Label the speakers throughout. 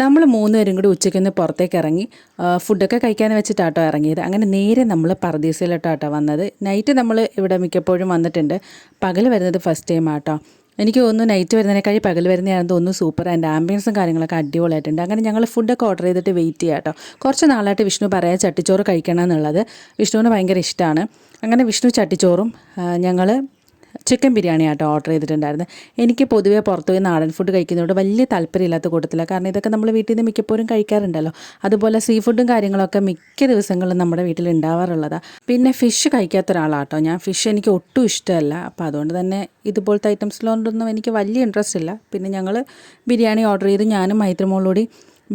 Speaker 1: നമ്മൾ 3 പേരും കൂടി ഉച്ചയ്ക്കൊന്ന് പുറത്തേക്ക് ഇറങ്ങി ഫുഡൊക്കെ കഴിക്കാൻ വെച്ചിട്ടാട്ടോ ഇറങ്ങിയത്. അങ്ങനെ നേരെ നമ്മൾ പറുദീസയിലോട്ടാട്ടോ വന്നത്. നൈറ്റ് നമ്മൾ ഇവിടെ മിക്കപ്പോഴും വന്നിട്ടുണ്ട്. പകൽ വരുന്നത് ഫസ്റ്റ് ടൈം ആട്ടോ. എനിക്ക് തോന്നുന്നു നൈറ്റ് വരുന്നതിനേക്കാൾ പകൽ വരുന്നതാണെന്ന് തോന്നുന്നു. സൂപ്പർ ആൻഡ് ആംബിയൻസും കാര്യങ്ങളൊക്കെ അടിപൊളിയായിട്ടുണ്ട്. അങ്ങനെ ഞങ്ങൾ ഫുഡൊക്കെ ഓർഡർ ചെയ്തിട്ട് വെയിറ്റ് ചെയ്യാം കേട്ടോ. കുറച്ച് നാളായിട്ട് വിഷ്ണു പറയാം ചട്ടിച്ചോറ് കഴിക്കണം എന്നുള്ളത്. വിഷ്ണുവിന് ഭയങ്കര ഇഷ്ടമാണ്. അങ്ങനെ വിഷ്ണു ചട്ടിച്ചോറും ഞങ്ങൾ ചിക്കൻ ബിരിയാണി ആട്ടോ ഓർഡർ ചെയ്തിട്ടുണ്ടായിരുന്നു. എനിക്ക് പൊതുവേ പുറത്ത് പോയി നാടൻ ഫുഡ് കഴിക്കുന്നതുകൊണ്ട് വലിയ താല്പര്യമില്ലാത്ത കൂട്ടത്തില്ല. കാരണം ഇതൊക്കെ നമ്മൾ വീട്ടിൽ നിന്ന് മിക്കപ്പോഴും കഴിക്കാറുണ്ടല്ലോ. അതുപോലെ സീ ഫുഡും കാര്യങ്ങളൊക്കെ മിക്ക ദിവസങ്ങളിലും നമ്മുടെ വീട്ടിൽ ഉണ്ടാവാറുള്ളതാണ്. പിന്നെ ഫിഷ് കഴിക്കാത്ത ഒരാളാട്ടോ ഞാൻ. ഫിഷ് എനിക്ക് ഒട്ടും ഇഷ്ടമല്ല. അപ്പോൾ അതുകൊണ്ട് തന്നെ ഇതുപോലത്തെ ഐറ്റംസിലൊന്നും എനിക്ക് വലിയ ഇൻട്രസ്റ്റ് ഇല്ല. പിന്നെ ഞങ്ങൾ ബിരിയാണി ഓർഡർ ചെയ്ത് ഞാനും മൈത്രിമോളൂടി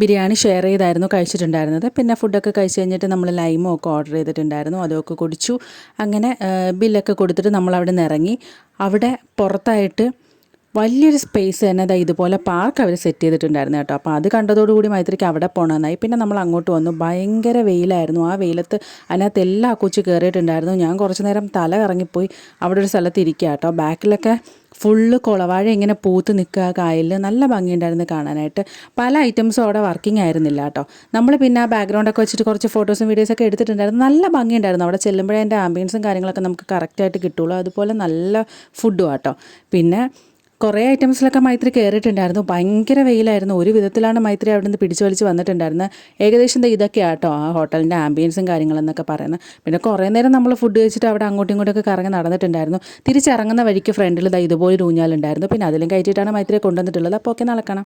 Speaker 1: ബിരിയാണി ഷെയർ ചെയ്തായിരുന്നു കഴിച്ചിട്ടുണ്ടായിരുന്നത്. പിന്നെ ഫുഡൊക്കെ കഴിച്ച് കഴിഞ്ഞിട്ട് നമ്മൾ ലൈമും ഒക്കെ ഓർഡർ ചെയ്തിട്ടുണ്ടായിരുന്നു. അതൊക്കെ കുടിച്ചു. അങ്ങനെ ബില്ലൊക്കെ കൊടുത്തിട്ട് നമ്മളവിടെ നിന്ന് ഇറങ്ങി. അവിടെ പുറത്തായിട്ട് വലിയൊരു സ്പേസ് തന്നെ ഇതുപോലെ പാർക്ക് അവർ സെറ്റ് ചെയ്തിട്ടുണ്ടായിരുന്നു കേട്ടോ. അപ്പോൾ അത് കണ്ടതോടുകൂടി മൈത്രിക്ക് അവിടെ പോകണമെന്നായി. പിന്നെ നമ്മൾ അങ്ങോട്ട് വന്നു. ഭയങ്കര വെയിലായിരുന്നു. ആ വെയിലത്ത് അതിനകത്ത് എല്ലാ കൊച്ചു കയറിയിട്ടുണ്ടായിരുന്നു. ഞാൻ കുറച്ച് നേരം തല കറങ്ങിപ്പോയി അവിടെ ഒരു സ്ഥലത്ത് ഇരിക്കുക കേട്ടോ. ബാക്കിലൊക്കെ ഫുള്ള് കുളവാഴ ഇങ്ങനെ പൂത്ത് നിൽക്കുക കായലിൽ. നല്ല ഭംഗിയുണ്ടായിരുന്നു കാണാനായിട്ട്. പല ഐറ്റംസും അവിടെ വർക്കിംഗ് ആയിരുന്നില്ല കേട്ടോ. നമ്മൾ പിന്നെ ആ ബാക്ക്ഗ്രൗണ്ടൊക്കെ വെച്ചിട്ട് കുറച്ച് ഫോട്ടോസും വീഡിയോസൊക്കെ എടുത്തിട്ടുണ്ടായിരുന്നു. നല്ല ഭംഗിയുണ്ടായിരുന്നു. അവിടെ ചെല്ലുമ്പോഴേ അതിൻ്റെ ആംബിയൻസും കാര്യങ്ങളൊക്കെ നമുക്ക് കറക്റ്റായിട്ട് കിട്ടുള്ളൂ. അതുപോലെ നല്ല ഫുഡും കേട്ടോ. പിന്നെ കുറേ ഐറ്റംസിലൊക്കെ മൈത്രി കയറിയിട്ടുണ്ടായിരുന്നു. ഭയങ്കര വെയിലായിരുന്നു. ഒരു വിധത്തിലാണ് മൈത്രി അവിടെ നിന്ന് പിടിച്ചു വലിച്ച് വന്നിട്ടുണ്ടായിരുന്നത്. ഏകദേശം ഇതൊക്കെയാണ് കേട്ടോ ആ ഹോട്ടലിൻ്റെ ആംബിയൻസും കാര്യങ്ങളെന്നൊക്കെ പറയുന്നത്. പിന്നെ കുറേ നേരം നമ്മൾ ഫുഡ് കഴിച്ചിട്ട് അവിടെ അങ്ങോട്ടും ഇങ്ങോട്ടൊക്കെ കറങ്ങി നടന്നിട്ടുണ്ടായിരുന്നു. തിരിച്ചിറങ്ങുന്ന വഴിക്ക് ഫ്രണ്ടിൽ ഇതുപോലെ ഊഞ്ഞാലുണ്ടായിരുന്നു. പിന്നെ അതിലും കയറ്റിയിട്ടാണ് മൈത്രിയെ കൊണ്ടുവന്നിട്ടുള്ളത്. അപ്പോൾ ഒക്കെ നടക്കണം.